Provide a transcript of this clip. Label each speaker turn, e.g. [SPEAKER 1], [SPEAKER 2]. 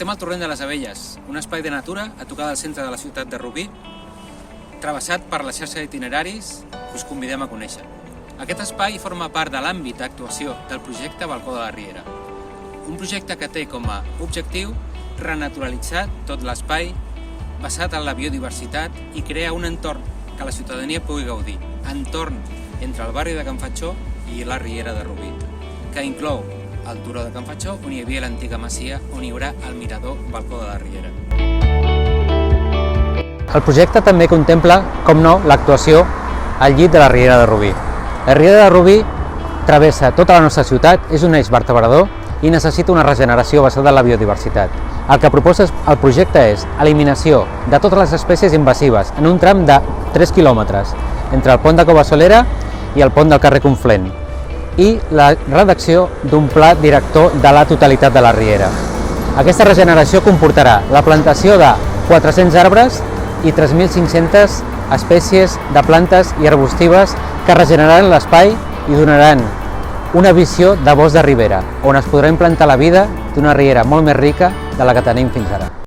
[SPEAKER 1] Estem al Torrent de les Abelles, un espai de natura a tocar del centre de la ciutat de Rubí, travessat per la xarxa d'itineraris que us convidem a conèixer. Aquest espai forma part de l'àmbit d'actuació del projecte Balcó de la Riera, un projecte que té com a objectiu renaturalitzar tot l'espai basat en la biodiversitat i crear un entorn que la ciutadania pugui gaudir, entorn entre el barri de Can Fatxó i la Riera de Rubí, que inclou el turó de Can Fatxó, on hi havia l'antiga masia, on hi haurà el mirador Balcó de la Riera.
[SPEAKER 2] El projecte també contempla, com no, l'actuació al llit de la Riera de Rubí. La Riera de Rubí travessa tota la nostra ciutat, és un eix vertebrador i necessita una regeneració basada en la biodiversitat. El que proposa el projecte és eliminació de totes les espècies invasives en un tram de 3 quilòmetres entre el pont de Cova-solera i el pont del carrer Conflent i la redacció d'un pla director de la totalitat de la Riera. Aquesta regeneració comportarà la plantació de 400 arbres i 3.500 espècies de plantes i arbustives que regeneraran l'espai i donaran una visió de bosc de ribera, on es podrà implantar la vida d'una riera molt més rica de la que tenim fins ara.